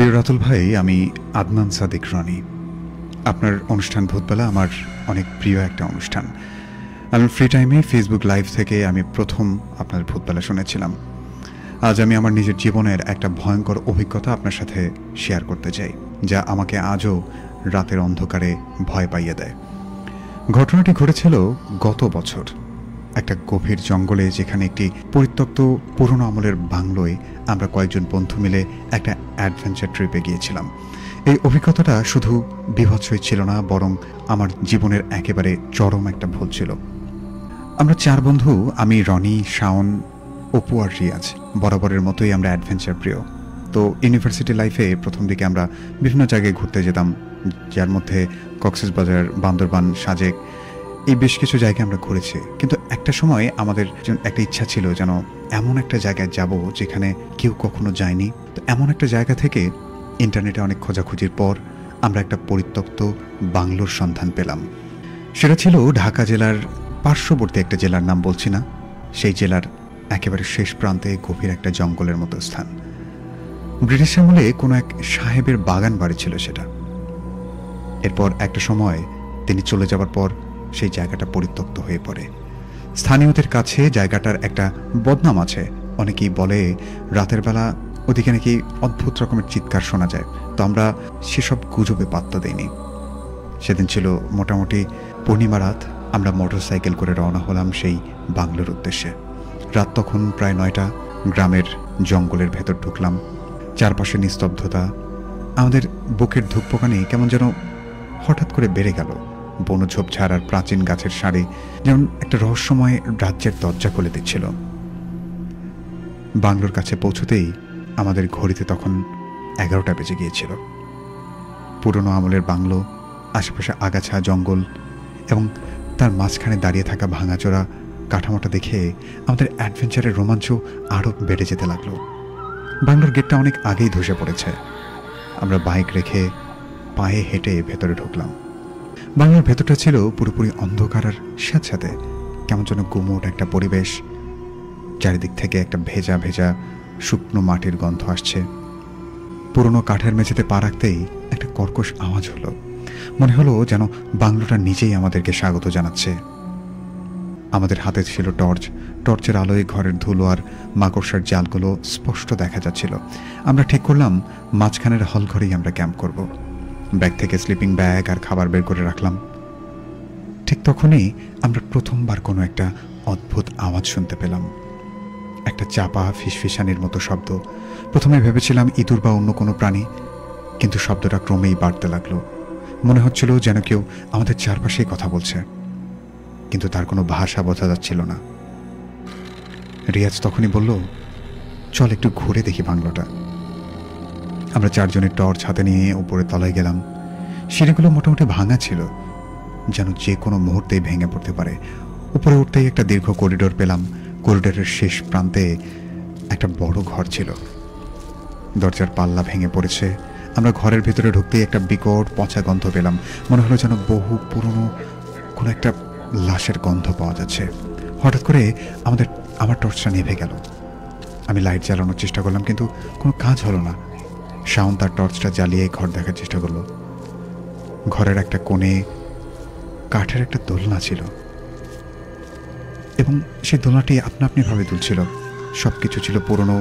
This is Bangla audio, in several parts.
প্রিয় রাতুল ভাই, আমি আদনান সাদিক রনি। আপনার অনুষ্ঠান ভূতবেলা আমার অনেক প্রিয় একটা অনুষ্ঠান। আমি ফ্রি টাইমে ফেসবুক লাইভ থেকে আমি প্রথম আপনার ভূতবেলা শুনেছিলাম। আজ আমি আমার নিজের জীবনের একটা ভয়ঙ্কর অভিজ্ঞতা আপনার সাথে শেয়ার করতে চাই, যা আমাকে আজও রাতের অন্ধকারে ভয় পাইয়ে দেয়। ঘটনাটি ঘটেছিল গত বছর একটা গভীর জঙ্গলে, যেখানে একটি পরিত্যক্ত পুরনো আমলের বাংলোয় আমরা কয়েকজন বন্ধু মিলে একটা অ্যাডভেঞ্চার ট্রিপে গিয়েছিলাম। এই অভিজ্ঞতাটা শুধু বীভৎসই ছিল না, বরং আমার জীবনের একেবারে চরম একটা ভুল ছিল। আমরা চার বন্ধু, আমি, রনি, শাওন, অপু আর রিয়াজ, বরাবরের মতোই আমরা অ্যাডভেঞ্চার প্রিয়। তো ইউনিভার্সিটি লাইফে প্রথম দিকে আমরা বিভিন্ন জায়গায় ঘুরতে যেতাম, যার মধ্যে কক্সবাজার, বান্দরবান, সাজেক, এই বেশ কিছু জায়গায় আমরা ঘুরেছি। কিন্তু একটা সময় আমাদের একটা ইচ্ছা ছিল যেন এমন একটা জায়গায় যাব যেখানে কেউ কখনো যায়নি। তো এমন একটা জায়গা থেকে ইন্টারনেটে অনেক খোঁজাখুঁজির পর আমরা একটা পরিত্যক্ত বাংলোর সন্ধান পেলাম। সেটা ছিল ঢাকা জেলার পার্শ্ববর্তী একটা জেলার নাম বলছি না, সেই জেলার একেবারে শেষ প্রান্তে গভীর একটা জঙ্গলের মতো স্থান। ব্রিটিশ আমলে কোনো এক সাহেবের বাগান বাড়ি ছিল সেটা। এরপর একটা সময় তিনি চলে যাওয়ার পর সেই জায়গাটা পরিত্যক্ত হয়ে পড়ে। স্থানীয়দের কাছে জায়গাটার একটা বদনাম আছে। অনেকেই বলে রাতের বেলা ওদিকে নাকি অদ্ভুত রকমের চিৎকার শোনা যায়। তো আমরা সেসব গুজবে পাত্তা দেইনি। সেদিন ছিল মোটামুটি পূর্ণিমা রাত। আমরা মোটরসাইকেল করে রওনা হলাম সেই বাংলোর উদ্দেশ্যে। রাত তখন প্রায় 9টা। গ্রামের জঙ্গলের ভেতর ঢুকলাম। চারপাশে নিস্তব্ধতা। আমাদের বুকের ধুকপোকানি কেমন যেন হঠাৎ করে বেড়ে গেল। বনঝোপঝাড় আর প্রাচীন গাছের সারি যেমন একটা রহস্যময় রাজ্যের দরজা খুলে দিচ্ছিল। বাংলোর কাছে পৌঁছতেই আমাদের ঘড়িতে তখন 11টা বেজে গিয়েছিল। পুরনো আমলের বাংলো, আশেপাশে আগাছা, জঙ্গল এবং তার মাঝখানে দাঁড়িয়ে থাকা ভাঙাচোরা কাঠামোটা দেখে আমাদের অ্যাডভেঞ্চারের রোমাঞ্চ আরও বেড়ে যেতে লাগলো। বাংলোর গেটটা অনেক আগেই ধসে পড়েছে। আমরা বাইক রেখে পায়ে হেঁটে ভেতরে ঢুকলাম। বাংলার ভেতরটা ছিল পুরোপুরি অন্ধকার, আর সাথে সাথে কেমন যেন গুমোট একটা পরিবেশ। চারিদিক থেকে একটা ভেজা ভেজা শুকনো মাটির গন্ধ আসছে। পুরনো কাঠের মেঝেতে পা রাখতেই একটা কর্কশ আওয়াজ হলো। মনে হলো যেন বাংলোটা নিজেই আমাদেরকে স্বাগত জানাচ্ছে। আমাদের হাতে ছিল টর্চ। টর্চের আলোয় ঘরের ধুলো আর মাকড়সার জালগুলো স্পষ্ট দেখা যাচ্ছিল। আমরা ঠিক করলাম মাঝখানের হল ঘরেই আমরা ক্যাম্প করব। ব্যাগ থেকে স্লিপিং ব্যাগ আর খাবার বের করে রাখলাম। ঠিক তখনই আমরা প্রথমবার কোনো একটা অদ্ভুত আওয়াজ শুনতে পেলাম। একটা চাপা ফিসফিসানির মতো শব্দ। প্রথমে ভেবেছিলাম ইঁদুর বা অন্য কোনো প্রাণী, কিন্তু শব্দটা ক্রমেই বাড়তে লাগলো। মনে হচ্ছিল যেন কেউ আমাদের চারপাশেই কথা বলছে, কিন্তু তার কোনো ভাষা বোঝা যাচ্ছিল না। রিয়াজ তখনই বলল, চল একটু ঘুরে দেখি বাংলোটা। আমরা চারজনের টর্চ হাতে নিয়ে উপরে তলায় গেলাম। সিঁড়িগুলো মোটামুটি ভাঙা ছিল, যেন যে কোনো মুহূর্তেই ভেঙে পড়তে পারে। উপরে উঠতেই একটা দীর্ঘ করিডোর পেলাম। করিডোরের শেষ প্রান্তে একটা বড় ঘর ছিল। দরজার পাল্লা ভেঙে পড়েছে। আমরা ঘরের ভিতরে ঢুকতেই একটা বিকট পচা গন্ধ পেলাম। মনে হলো যেন বহু পুরনো কোনো একটা লাশের গন্ধ পাওয়া যাচ্ছে। হঠাৎ করে আমার টর্চটা নিভে গেল। আমি লাইট জ্বালানোর চেষ্টা করলাম, কিন্তু কোনো কাজ হলো না। শাওন তার টর্চটা জ্বালিয়ে ঘর দেখার চেষ্টা করলো। ঘরের একটা কোণে কাঠের একটা দোলনা ছিল, এবং সেই দোলনাটি আপনা আপনিভাবে দুলছিল। সব কিছু ছিল পুরনো,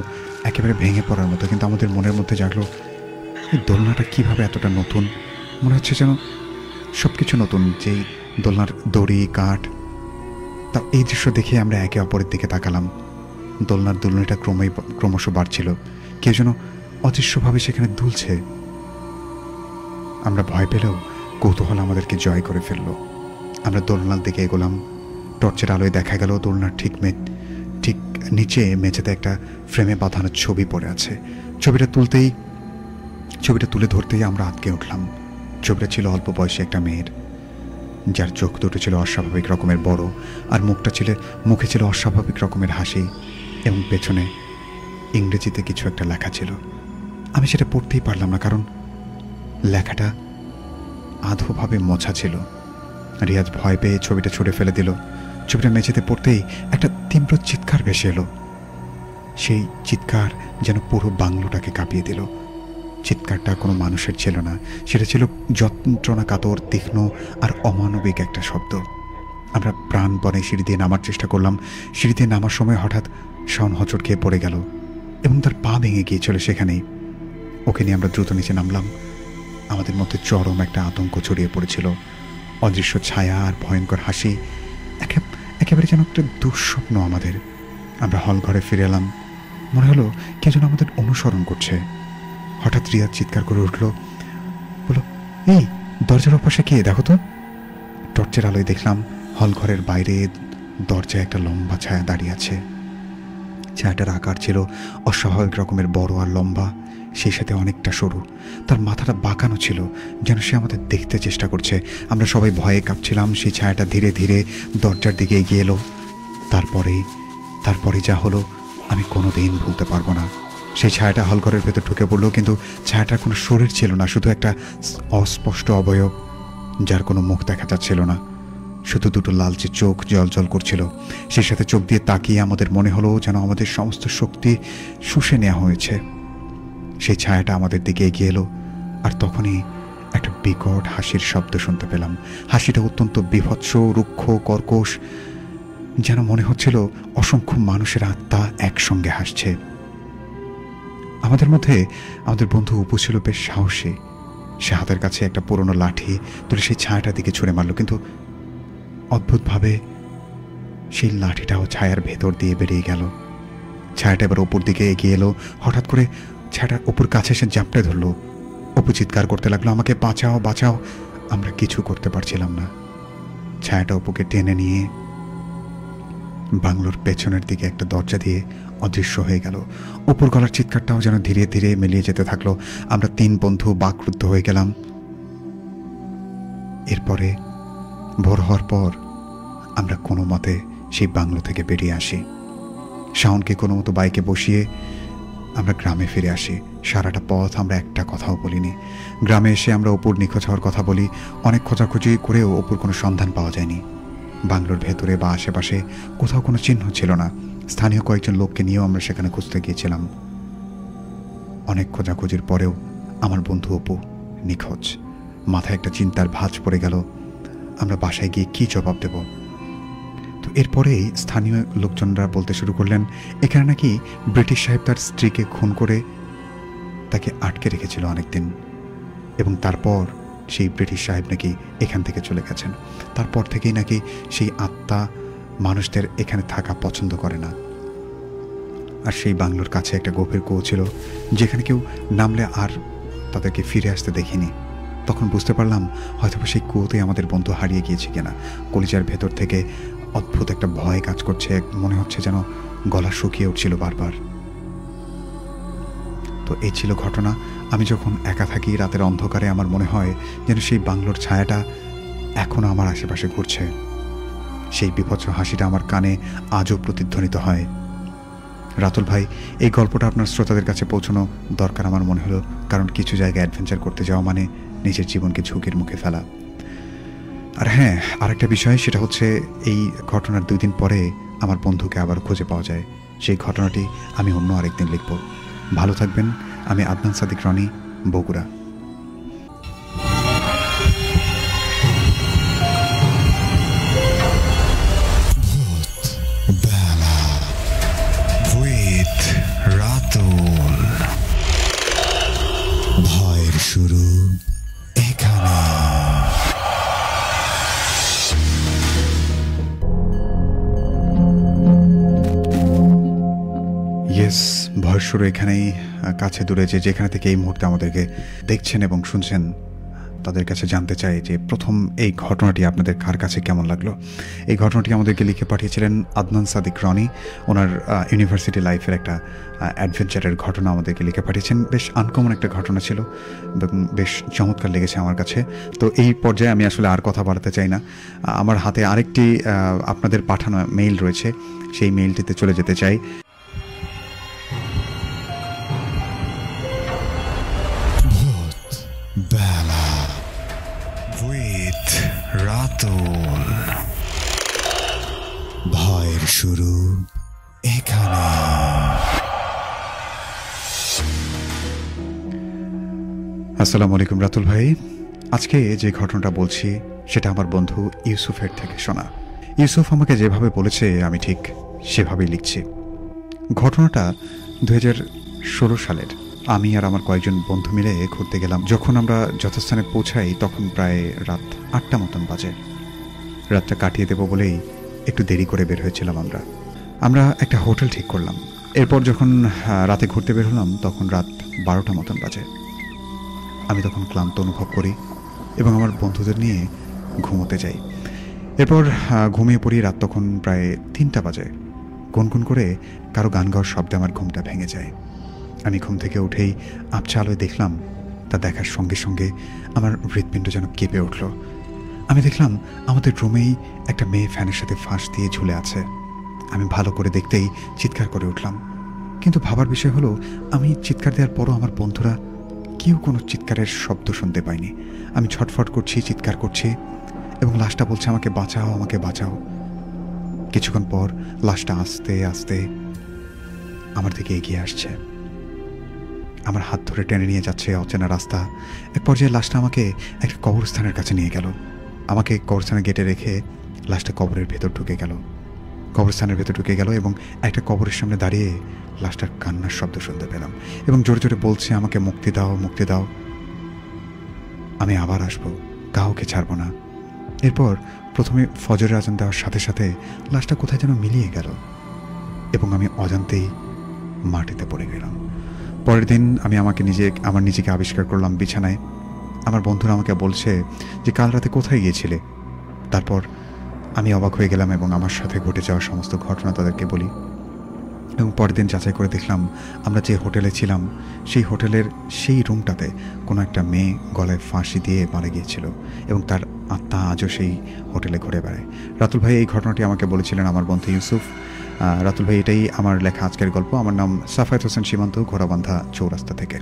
একেবারে ভেঙে পড়ার মতো। কিন্তু আমাদের মনের মধ্যে জাগলো, এই দোলনাটা কীভাবে এতটা নতুন। মনে হচ্ছে যেন সব কিছু নতুন। যেই দোলনার দড়ি, কাঠ। তা এই দৃশ্য দেখে আমরা একে অপরের দিকে তাকালাম। দোলনার দুলনিটা ক্রমশ বাড়ছিল। কেউ যেন অদৃশ্যভাবে সেখানে দুলছে। আমরা ভয় পেলেও কৌতূহল আমাদেরকে জয় করে ফেলল। আমরা দোলনার দিকে এগোলাম। টর্চের আলোয় দেখা গেল দোলনার ঠিক নিচে মেঝেতে একটা ফ্রেমে বাঁধানো ছবি পড়ে আছে। ছবিটা তুলে ধরতেই আমরা আটকে উঠলাম। ছবিটা ছিল অল্প বয়সী একটা মেয়ের, যার চোখ দুটো ছিল অস্বাভাবিক রকমের বড়, আর মুখে ছিল অস্বাভাবিক রকমের হাসি, এবং পেছনে ইংরেজিতে কিছু একটা লেখা ছিল। আমি সেটা পড়তেই পারলাম না, কারণ লেখাটা আধোভাবে মোছা ছিল। রিয়াজ ভয় পেয়ে ছবিটা ছুঁড়ে ফেলে দিল। ছবিটা মেঝেতে পড়তেই একটা তীব্র চিৎকার ভেসে এলো। সেই চিৎকার যেন পুরো বাংলোটাকে কাঁপিয়ে দিল। চিৎকারটা কোনো মানুষের ছিল না, সেটা ছিল যন্ত্রণা কাতর, তীক্ষ্ণ আর অমানবিক একটা শব্দ। আমরা প্রাণপণে সিঁড়ি দিয়ে নামার চেষ্টা করলাম। সিঁড়ি দিয়ে নামার সময় হঠাৎ শাওন হোঁচট খেয়ে পড়ে গেল এবং তার পা ভেঙে গিয়েছিল সেখানেই। ওকে নিয়ে আমরা দ্রুত নিচে নামলাম। আমাদের মধ্যে চরম একটা আতঙ্ক ছড়িয়ে পড়েছিল। অদৃশ্য ছায়া আর ভয়ঙ্কর হাসি, একেবারে যেন একটা দুঃস্বপ্ন আমাদের। আমরা হল ঘরে ফিরে এলাম। মনে হলো কে যেন আমাদের অনুসরণ করছে। হঠাৎ রিয়াদ চিৎকার করে উঠল, বলল, এই দরজার ওপাশে কে, দেখো তো। টর্চের আলোয় দেখলাম হল ঘরের বাইরে দরজায় একটা লম্বা ছায়া দাঁড়িয়ে আছে। ছায়াটার আকার ছিল অস্বাভাবিক রকমের বড় আর লম্বা, সেই সাথে অনেকটা সরু। তার মাথাটা বাঁকানো ছিল, যেন সে আমাদের দেখতে চেষ্টা করছে। আমরা সবাই ভয়ে কাঁপছিলাম। সেই ছায়াটা ধীরে ধীরে দরজার দিকে এগিয়ে এলো। তারপরে যা হলো আমি কোনোদিন ভুলতে পারবো না। সেই ছায়াটা হলঘরের ভেতর ঢুকে পড়লো, কিন্তু ছায়াটার কোনো শরীর ছিল না, শুধু একটা অস্পষ্ট অবয়ব যার কোনো মুখ দেখা যাচ্ছিল না। শুধু দুটো লালচে চোখ জল করছিল। সেই সাথে চোখ দিয়ে তাকিয়ে আমাদের মনে হলো যেন আমাদের সমস্ত শক্তি শুষে নেওয়া হয়েছে। সেই ছায়াটা আমাদের দিকে এগিয়ে এলো, আর তখনই একটা বিকট হাসির শব্দ শুনতে পেলাম। হাসিটা অত্যন্ত বীভৎস, রুক্ষ, কর্কশ, যেন মনে হচ্ছিল অসংখ্য মানুষের আত্মা একসঙ্গে হাসছে। আমাদের মধ্যে আমাদের বন্ধু অপু ছিল বেশ সাহসী। সে হাতের কাছে একটা পুরনো লাঠি তুলে সেই ছায়াটার দিকে ছুঁড়ে মারল, কিন্তু অদ্ভুতভাবে সেই লাঠিটাও ছায়ার ভেতর দিয়ে বেরিয়ে গেল। ছায়াটা এবার অপুর দিকে এগিয়ে এলো। হঠাৎ করে ছায়াটা অপুর কাছে এসে জাপটে ধরল। অপু চিৎকার করতে লাগলো, আমাকে বাঁচাও, বাঁচাও। আমরা কিছু করতে পারছিলাম না। ছায়াটা অপুকে টেনে নিয়ে বাংলোর পেছনের দিকে একটা দরজা দিয়ে অদৃশ্য হয়ে গেল। অপুর গলার চিৎকারটাও যেন ধীরে ধীরে মিলিয়ে যেতে থাকলো। আমরা 3 বন্ধু বাকরুদ্ধ হয়ে গেলাম। এরপরে ভোর হওয়ার পর আমরা কোনো মতে সেই বাংলো থেকে বেরিয়ে আসি। শাওনকে কোনো মতো বাইকে বসিয়ে আমরা গ্রামে ফিরে আসি। সারাটা পথ আমরা একটা কথাও বলিনি। গ্রামে এসে আমরা অপুর নিখোঁজ হওয়ার কথা বলি। অনেক খোঁজাখুঁজি করেও অপুর কোনো সন্ধান পাওয়া যায়নি। বাংলোর ভেতরে বা আশেপাশে কোথাও কোনো চিহ্ন ছিল না। স্থানীয় কয়েকজন লোককে নিয়েও আমরা সেখানে খুঁজতে গিয়েছিলাম। অনেক খোঁজাখুঁজির পরেও আমার বন্ধু অপু নিখোঁজ। মাথায় একটা চিন্তার ভাঁজ পড়ে গেল, আমরা বাসায় গিয়ে কী জবাব দেব। তো এরপরেই স্থানীয় লোকজনরা বলতে শুরু করলেন, এখানে নাকি ব্রিটিশ সাহেব তার স্ত্রীকে খুন করে তাকে আটকে রেখেছিল অনেকদিন, এবং তারপর সেই ব্রিটিশ সাহেব নাকি এখান থেকে চলে গেছেন। তারপর থেকেই নাকি সেই আত্মা মানুষদের এখানে থাকা পছন্দ করে না। আর সেই বাংলোর কাছে একটা গভীর কুয়ো ছিল, যেখানে কেউ নামলে আর তাদেরকে ফিরে আসতে দেখিনি। তখন বুঝতে পারলাম হয়তো সেই কুয়োতেই আমাদের বন্ধু হারিয়ে গিয়েছে কিনা। কলিজার ভেতর থেকে অদ্ভুত একটা ভয় কাজ করছে, মনে হচ্ছে যেন গলা শুকিয়ে উঠছিল বারবার। তো এই ছিল ঘটনা। আমি যখন একা থাকি রাতের অন্ধকারে, আমার মনে হয় যেন সেই বাংলোর ছায়াটা এখনও আমার আশেপাশে ঘুরছে। সেই বিভৎস হাসিটা আমার কানে আজও প্রতিধ্বনিত হয়। রাতুল ভাই, এই গল্পটা আপনার শ্রোতাদের কাছে পৌঁছানো দরকার আমার মনে হলো, কারণ কিছু জায়গায় অ্যাডভেঞ্চার করতে যাওয়া মানে নিজের জীবনকে ঝুঁকির মুখে ফেলা। আর হ্যাঁ, আরেকটা বিষয়, সেটা হচ্ছে এই ঘটনার 2 দিন পরে আমার বন্ধুকে আবার খুঁজে পাওয়া যায়। সেই ঘটনাটি আমি অন্য আরেকদিন লিখব। ভালো থাকবেন। আমি আদনান সাদিক রনি, বগুড়া। ভয়ের শুরু এখানে। ইয়েস, ভয়ের শুরু এখানেই। কাছে দূরে যেখানে থেকে এই মুহূর্তে আমাদেরকে দেখছেন এবং শুনছেন, তাদের কাছে জানতে চাই যে প্রথম এই ঘটনাটি আপনাদের কার কাছে কেমন লাগলো। এই ঘটনাটি আমাদেরকে লিখে পাঠিয়েছিলেন আদনান সাদিক রনি। ওনার ইউনিভার্সিটি লাইফের একটা অ্যাডভেঞ্চারের ঘটনা আমাদেরকে লিখে পাঠিয়েছেন। বেশ আনকমন একটা ঘটনা ছিল এবং বেশ চমৎকার লেগেছে আমার কাছে। তো এই পর্যায়ে আমি আসলে আর কথা বাড়াতে চাই না। আমার হাতে আরেকটি আপনাদের পাঠানো মেইল রয়েছে, সেই মেইলটিতে চলে যেতে চাই। বেলা উইথ রাতুল। ভয়ের শুরু এখানে। আসসালামু আলাইকুম রাতুল ভাই। আজকে যে ঘটনাটা বলছি সেটা আমার বন্ধু ইউসুফের থেকে শোনা। ইউসুফ আমাকে যেভাবে বলেছে আমি ঠিক সেভাবেই লিখছি। ঘটনাটা 2016 সালের। আমি আর আমার কয়েকজন বন্ধু মিলে ঘুরতে গেলাম। যখন আমরা যথাস্থানে পৌঁছাই তখন প্রায় রাত 8টা মতন বাজে। রাতটা কাটিয়ে দেব বলেই একটু দেরি করে বের হয়েছিলাম আমরা একটা হোটেল ঠিক করলাম। এরপর যখন রাতে ঘুরতে বের হলাম তখন রাত 12টা মতন বাজে। আমি তখন ক্লান্ত অনুভব করি এবং আমার বন্ধুদের নিয়ে ঘুমোতে যাই। এরপর ঘুমিয়ে পড়ি। রাত তখন প্রায় 3টা বাজে। গুনগুন করে কারো গান গাওয়ার শব্দে আমার ঘুমটা ভেঙে যায়। আমি ঘুম থেকে উঠেই আবছা আলোয় দেখলাম, তা দেখার সঙ্গে সঙ্গে আমার হৃৎপিণ্ড যেন কেঁপে উঠল। আমি দেখলাম আমাদের রুমেই একটা মেয়ে ফ্যানের সাথে ফাঁস দিয়ে ঝুলে আছে। আমি ভালো করে দেখতেই চিৎকার করে উঠলাম, কিন্তু ভাবার বিষয় হলো আমি চিৎকার দেওয়ার পরও আমার বন্ধুরা কেউ কোনো চিৎকারের শব্দ শুনতে পায়নি। আমি ছটফট করছি, চিৎকার করছি এবং লাশটা বলছে আমাকে বাঁচাও, আমাকে বাঁচাও। কিছুক্ষণ পর লাশটা আস্তে আস্তে আমার দিকে এগিয়ে আসছে, আমার হাত ধরে টেনে নিয়ে যাচ্ছে অচেনা রাস্তা। এক পর্যায়ে লাশটা আমাকে একটা কবরস্থানের কাছে নিয়ে গেল। আমাকে কবরস্থানের গেটে রেখে লাশটা কবরের ভেতর ঢুকে গেল এবং একটা কবরের সামনে দাঁড়িয়ে লাশটার কান্নার শব্দ শুনতে পেলাম এবং জোরে জোরে বলছে আমাকে মুক্তি দাও, মুক্তি দাও, আমি আবার আসবো, কাউকে ছাড়বো না। এরপর প্রথমে ফজরের আজান দেওয়ার সাথে সাথে লাশটা কোথায় যেন মিলিয়ে গেল এবং আমি অজান্তেই মাটিতে পড়ে গেলাম। পরের দিন আমি আমার নিজেকে আবিষ্কার করলাম বিছানায়। আমার বন্ধুরা আমাকে বলছে যে কাল রাতে কোথায় গিয়েছিলে। তারপর আমি অবাক হয়ে গেলাম এবং আমার সাথে ঘটে যাওয়া সমস্ত ঘটনা তাদেরকে বলি এবং পরের দিন যাচাই করে দেখলাম আমরা যে হোটেলে ছিলাম সেই হোটেলের সেই রুমটাতে কোনো একটা মেয়ে গলায় ফাঁসি দিয়ে মারা গিয়েছিল এবং তার আত্মা আজও সেই হোটেলে ঘুরে বেড়ায়। রাতুল ভাই এই ঘটনাটি আমাকে বলেছিলেন আমার বন্ধু ইউসুফ। রাতুল ভাই, এটাই আমার লেখা আজকের গল্প। আমার নাম সাফায়েত হোসেন সীমান্ত, ঘোড়াবান্ধা চৌরাস্তা থেকে।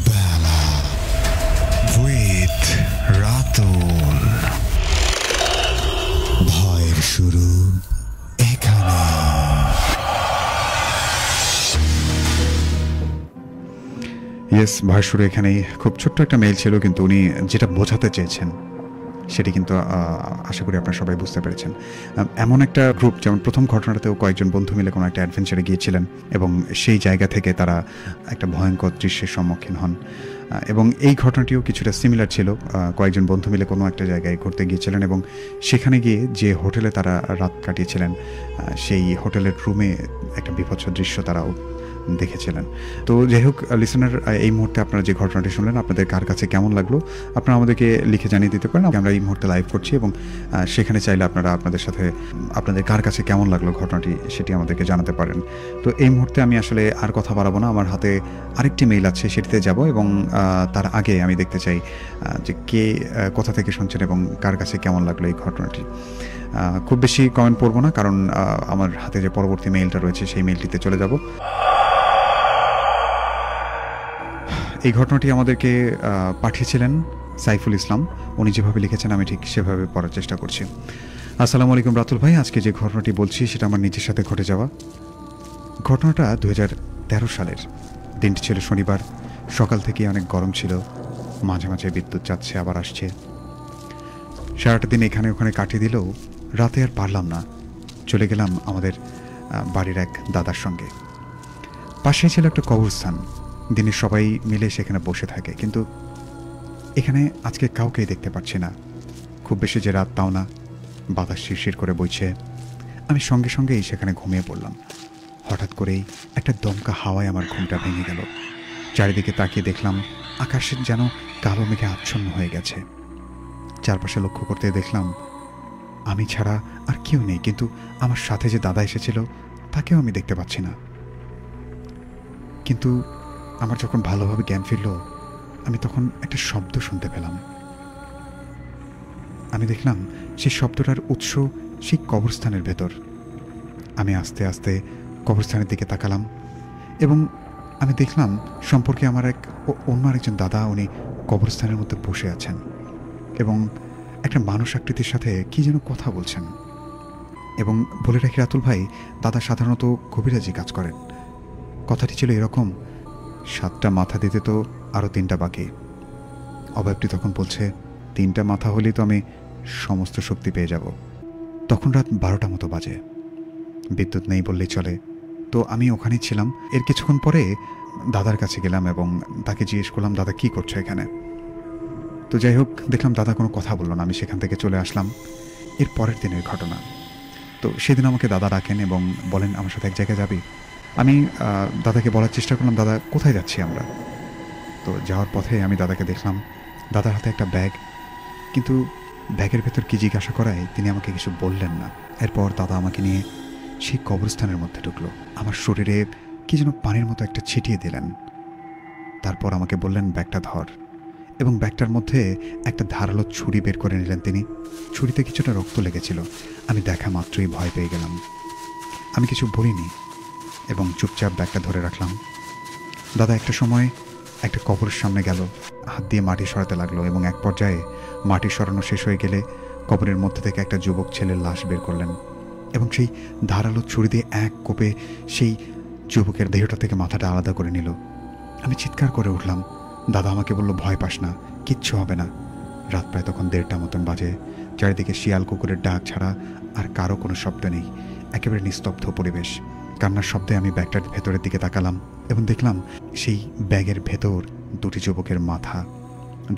বেলা উইথ রাতুল। ভয়ের শুরু এখানে। ইয়েস, ভয়ের শুরু এখানেই। খুব ছোট্ট একটা মেইল ছিল, কিন্তু উনি যেটা বোঝাতে চেয়েছেন সেটি কিন্তু আশা করি আপনারা সবাই বুঝতে পেরেছেন। এমন একটা গ্রুপ, যেমন প্রথম ঘটনাটাতেও কয়েকজন বন্ধু মিলে কোনো একটা অ্যাডভেঞ্চারে গিয়েছিলেন এবং সেই জায়গা থেকে তারা একটা ভয়ঙ্কর দৃশ্যের সম্মুখীন হন এবং এই ঘটনাটিও কিছুটা সিমিলার ছিল। কয়েকজন বন্ধু মিলে কোনো একটা জায়গায় ঘুরতে গিয়েছিলেন এবং সেখানে গিয়ে যে হোটেলে তারা রাত কাটিয়েছিলেন সেই হোটেলের রুমে একটা বিভৎস দৃশ্য তারাও দেখেছিলেন। তো যাই হোক লিসেনার, এই মুহূর্তে আপনারা যে ঘটনাটি শুনলেন আপনাদের কার কাছে কেমন লাগলো আপনারা আমাদেরকে লিখে জানিয়ে দিতে পারেন। আমরা এই মুহূর্তে লাইভ করছি এবং সেখানে চাইলে আপনারা আপনাদের সাথে আপনাদের কার কাছে কেমন লাগলো ঘটনাটি সেটি আমাদেরকে জানাতে পারেন। তো এই মুহূর্তে আমি আসলে আর কথা বাড়াবো না, আমার হাতে আরেকটি মেইল আছে, সেটিতে যাব এবং তার আগে আমি দেখতে চাই যে কে কোথা থেকে শুনছেন এবং কার কাছে কেমন লাগলো এই ঘটনাটি। খুব বেশি কমেন্ট পড়বো না, কারণ আমার হাতে যে পরবর্তী মেইলটা রয়েছে সেই মেইলটিতে চলে যাব। এই ঘটনাটি আমাদেরকে পাঠিয়েছিলেন সাইফুল ইসলাম। উনি যেভাবে লিখেছেন আমি ঠিক সেভাবে পড়ার চেষ্টা করছি। আসসালামু আলাইকুম রাতুল ভাই, আজকে যে ঘটনাটি বলছি সেটা আমার নিজের সাথে ঘটে যাওয়া ঘটনাটা 2013 সালের। দিনটি ছিল শনিবার। সকাল থেকে অনেক গরম ছিল, মাঝে মাঝে বিদ্যুৎ যাচ্ছে আবার আসছে। সারাটা দিন এখানে ওখানে কাটিয়ে দিলেও রাতে আর পারলাম না। চলে গেলাম আমাদের বাড়ির এক দাদার সঙ্গে। পাশেই ছিল একটা কবরস্থান। দিনে সবাই মিলে সেখানে বসে থাকে, কিন্তু এখানে আজকে কাউকেই দেখতে পাচ্ছি না। খুব বেশি যে রাত তাও না, বাতাস শিরশির করে বইছে। আমি সঙ্গে সঙ্গেই সেখানে ঘুমিয়ে পড়লাম। হঠাৎ করেই একটা দমকা হাওয়ায় আমার ঘুমটা ভেঙে গেল। চারিদিকে তাকিয়ে দেখলাম আকাশের যেন কালো মেঘে আচ্ছন্ন হয়ে গেছে। চারপাশে লক্ষ্য করতে দেখলাম আমি ছাড়া আর কেউ নেই, কিন্তু আমার সাথে যে দাদা এসেছিল তাকেও আমি দেখতে পাচ্ছি না। কিন্তু আমার যখন ভালোভাবে জ্ঞান ফিরল আমি তখন একটা শব্দ শুনতে পেলাম। আমি দেখলাম সেই শব্দটার উৎস সেই কবরস্থানের ভেতর। আমি আস্তে আস্তে কবরস্থানের দিকে তাকালাম এবং আমি দেখলাম সম্পর্কে আমার অন্য আরেকজন দাদা, উনি কবরস্থানের মধ্যে বসে আছেন এবং একটা মানুষ আকৃতির সাথে কি যেন কথা বলছেন। এবং বলে রাখি রাতুল ভাই, দাদা সাধারণত কবিরাজি কাজ করেন। কথাটি ছিল এরকম, 7টা মাথা দিতে তো আরও 3টা বাকি। অভয়টি তখন বলছে, 3টা মাথা হলেই তো আমি সমস্ত শক্তি পেয়ে যাব। তখন রাত 12টা মতো বাজে, বিদ্যুৎ নেই বললেই চলে। তো আমি ওখানেই ছিলাম। এর কিছুক্ষণ পরে দাদার কাছে গেলাম এবং তাকে জিজ্ঞেস করলাম, দাদা কী করছো এখানে? তো যাই হোক, দেখলাম দাদা কোনো কথা বললো না। আমি সেখান থেকে চলে আসলাম। এর পরের দিনের ঘটনা। তো সেদিন আমাকে দাদা ডাকেন এবং বলেন, আমার সাথে এক জায়গায় যাবি? আমি দাদাকে বলার চেষ্টা করলাম, দাদা কোথায় যাচ্ছি আমরা? তো যাওয়ার পথে আমি দাদাকে দেখলাম, দাদার হাতে একটা ব্যাগ, কিন্তু ব্যাগের ভেতর কী জিজ্ঞাসা করায় তিনি আমাকে কিছু বললেন না। এরপর দাদা আমাকে নিয়ে সেই কবরস্থানের মধ্যে ঢুকলো। আমার শরীরে কি যেন পানির মতো একটা ছিটিয়ে দিলেন। তারপর আমাকে বললেন, ব্যাগটা ধর। এবং ব্যাগটার মধ্যে একটা ধারালো ছুরি বের করে নিলেন তিনি। ছুরিতে কিছুটা রক্ত লেগেছিল। আমি দেখা মাত্রই ভয় পেয়ে গেলাম। আমি কিছু বলিনি এবং চুপচাপ ব্যাগটা ধরে রাখলাম। দাদা একটা সময় একটা কবরের সামনে গেল, হাত দিয়ে মাটি সরাতে লাগলো এবং এক পর্যায়ে মাটি সরানো শেষ হয়ে গেলে কবরের মধ্যে থেকে একটা যুবক ছেলের লাশ বের করলেন এবং সেই ধারালো ছুরি দিয়ে এক কোপে সেই যুবকের দেহটা থেকে মাথাটা আলাদা করে নিল। আমি চিৎকার করে উঠলাম। দাদা আমাকে বলল, ভয় পাস না, কিচ্ছু হবে না। রাত প্রায় তখন 1:30 মতন বাজে। চারিদিকে শিয়াল কুকুরের ডাক ছাড়া আর কারো কোনো শব্দ নেই। একেবারে নিস্তব্ধ পরিবেশ। কান্নার শব্দে আমি ব্যাগটার ভেতরের দিকে তাকালাম এবং দেখলাম সেই ব্যাগের ভেতর 2টি যুবকের মাথা।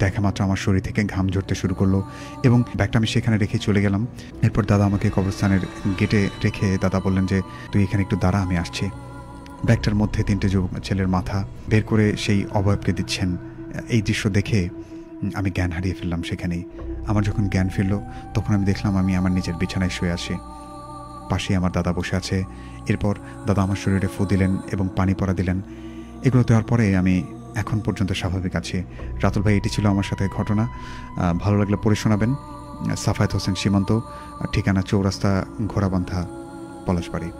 দেখা মাত্র আমার শরীর থেকে ঘাম ঝরতে শুরু করলো এবং ব্যাগটা আমি সেখানে রেখে চলে গেলাম। এরপর দাদা আমাকে কবরস্থানের গেটে রেখে দাদা বললেন যে, তুই এখানে একটু দাঁড়া, আমি আসছি। ব্যাগটার মধ্যে 3টে ছেলের মাথা বের করে সেই অবয়বকে দিচ্ছেন। এই দৃশ্য দেখে আমি জ্ঞান হারিয়ে ফেললাম সেখানেই। আমার যখন জ্ঞান ফিরল তখন আমি দেখলাম আমি আমার নিজের বিছানায় শুয়ে আছি, পাশেই আমার দাদা বসে আছে। এরপর দাদা আমার শরীরে ফু দিলেন এবং পানি পরা দিলেন। এগুলো দেওয়ার পরে আমি এখন পর্যন্ত স্বাভাবিক আছি। রাতুল ভাই, এটি ছিল আমার সাথে ঘটনা। ভালো লাগলে পড়ে শোনাবেন। সাফায়েত হোসেন সীমান্ত, ঠিকানা চৌরাস্তা, ঘোড়াবান্ধা, পলাশবাড়ি।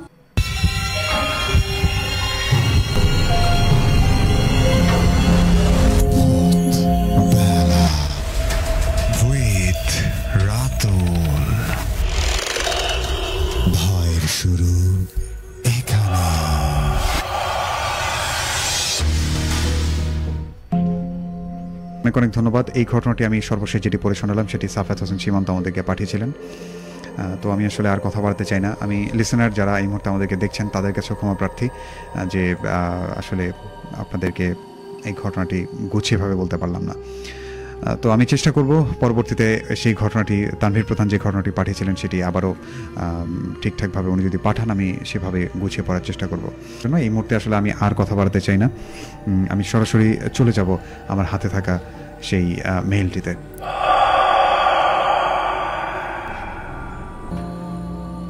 with রাতুল। ভয়ের শুরু এখানে। অনেক অনেক ধন্যবাদ। এই ঘটনাটি আমি সর্বশেষ যেটি পড়ে শোনালাম সেটি সাফায়েত হোসেন সীমান্ত আমাদেরকে পাঠিয়েছিলেন। তো আমি আসলে আর কথা বাড়াতে চাই না। আমি লিসেনার যারা এই মুহূর্তে আমাদেরকে দেখছেন তাদের কাছেও ক্ষমা প্রার্থী যে আসলে আপনাদেরকে এই ঘটনাটি গুছিয়েভাবে বলতে পারলাম না। তো আমি চেষ্টা করব পরবর্তীতে সেই ঘটনাটি, তানভীর প্রধান যে ঘটনাটি পাঠিয়েছিলেন সেটি আবারও ঠিকঠাকভাবে উনি যদি পাঠান আমি সেভাবে গুছিয়ে পড়ার চেষ্টা করব। জন্য এই মুহূর্তে আসলে আমি আর কথা বাড়াতে চাই না। আমি সরাসরি চলে যাব আমার হাতে থাকা সেই মেইলটিতে।